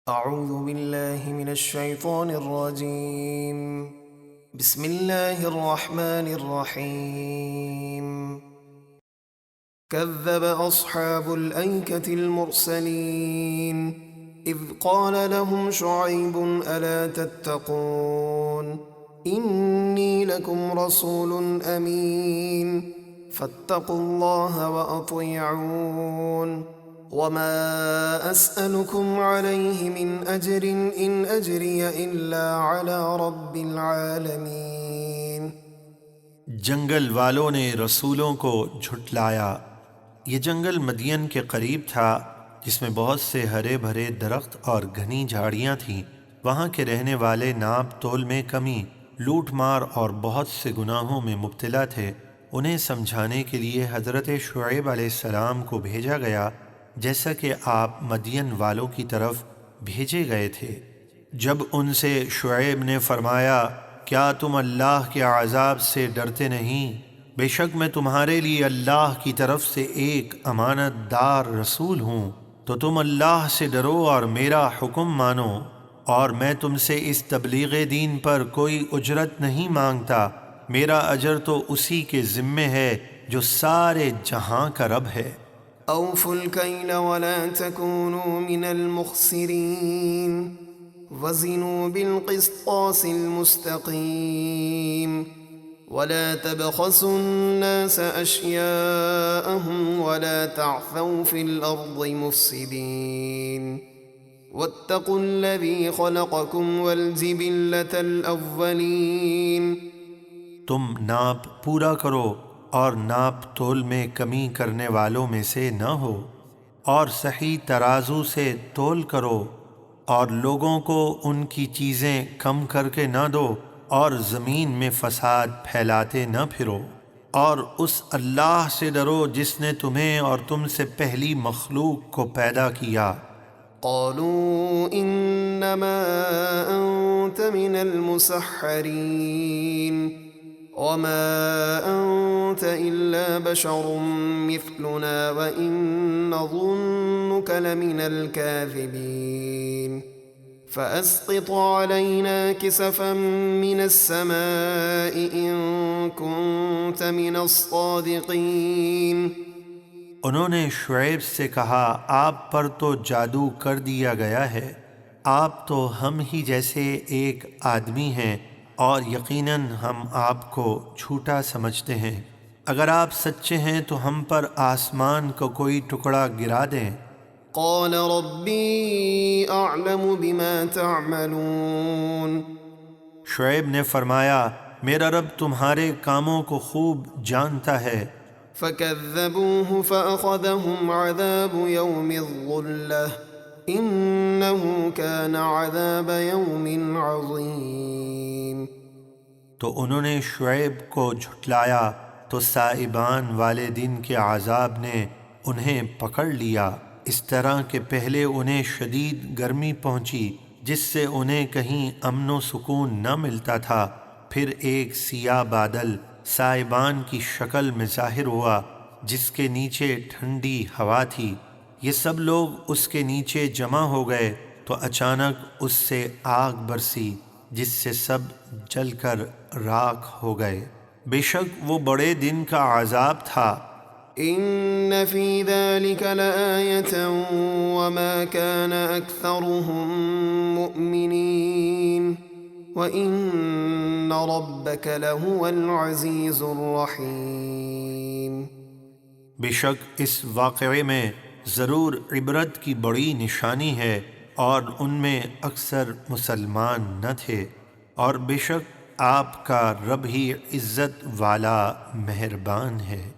أعوذ بالله من الشيطان الرجيم. بسم الله الرحمن الرحيم. كذب أصحاب الأيكة المرسلين إذ قال لهم شعيب ألا تتقون إني لكم رسول أمين فاتقوا الله وأطيعون وما أسألكم عليه من أجر إن أجري إلا على رب العالمين. جنگل والوں نے رسولوں کو جھٹلایا۔ یہ جنگل مدین کے قریب تھا جس میں بہت سے ہرے بھرے درخت اور گھنی جھاڑیاں تھیں۔ وہاں کے رہنے والے ناپ تول میں کمی، لوٹ مار اور بہت سے گناہوں میں مبتلا تھے۔ انہیں سمجھانے کے لیے حضرت شعیب علیہ السلام کو بھیجا گیا جیسا کہ آپ مدین والوں کی طرف بھیجے گئے تھے۔ جب ان سے شعیب نے فرمایا کیا تم اللہ کے عذاب سے ڈرتے نہیں؟ بے شک میں تمہارے لیے اللہ کی طرف سے ایک امانت دار رسول ہوں، تو تم اللہ سے ڈرو اور میرا حکم مانو، اور میں تم سے اس تبلیغ دین پر کوئی اجرت نہیں مانگتا، میرا اجر تو اسی کے ذمے ہے جو سارے جہاں کا رب ہے۔ أوفوا الكيل ولا تكونوا من المخسرين وزنوا بالقسطاس المستقيم ولا تبخسوا الناس أشياءهم ولا تعثوا في الأرض مفسدين واتقوا الذي خلقكم والجبلة الأولين. تم ناپ پورا کرو اور ناپ تول میں کمی کرنے والوں میں سے نہ ہو، اور صحیح ترازو سے تول کرو، اور لوگوں کو ان کی چیزیں کم کر کے نہ دو، اور زمین میں فساد پھیلاتے نہ پھرو، اور اس اللہ سے ڈرو جس نے تمہیں اور تم سے پہلی مخلوق کو پیدا کیا۔ قالوا انما انت من المسحرين وما أنت إلا بشر مثلنا وإن نظنك لمن الكاذبين فأسقط علينا كسفا من السماء إن كنت من الصادقين. انہوں نے شعیب سے کہا آپ پر تو جادو کر دیا گیا ہے، آپ تو ہم ہی جیسے ایک آدمی ہیں، اور یقیناً ہم آپ کو جھوٹا سمجھتے ہیں۔ اگر آپ سچے ہیں تو ہم پر آسمان کو کوئی ٹکڑا گرا دیں۔ قال ربی اعلم بما تعملون. شعیب نے فرمایا میرا رب تمہارے کاموں کو خوب جانتا ہے۔ فكذبوه فأخذهم عذاب يوم الظلة إنه كان عذاب يوم عظيم. تو انہوں نے شعیب کو جھٹلایا تو سائبان والے دن کے عذاب نے انہیں پکڑ لیا، اس طرح کہ پہلے انہیں شدید گرمی پہنچی جس سے انہیں کہیں امن و سکون نہ ملتا تھا، پھر ایک سیاہ بادل سائبان کی شکل میں ظاہر ہوا جس کے نیچے ٹھنڈی ہوا تھی۔ یہ سب لوگ اس کے نیچے جمع ہو گئے تو اچانک اس سے آگ برسی جس سے سب جل کر راکھ ہو گئے۔ بے شک وہ بڑے دن کا عذاب تھا۔ ان فی ذلک لآیۃ وما کان اکثرهم مؤمنین وان ربک لہو العزیز الرحیم. بے شک اس واقعے میں ضرور عبرت کی بڑی نشانی ہے، اور ان میں اکثر مسلمان نہ تھے، اور بے شک آپ کا رب ہی عزت والا مہربان ہے۔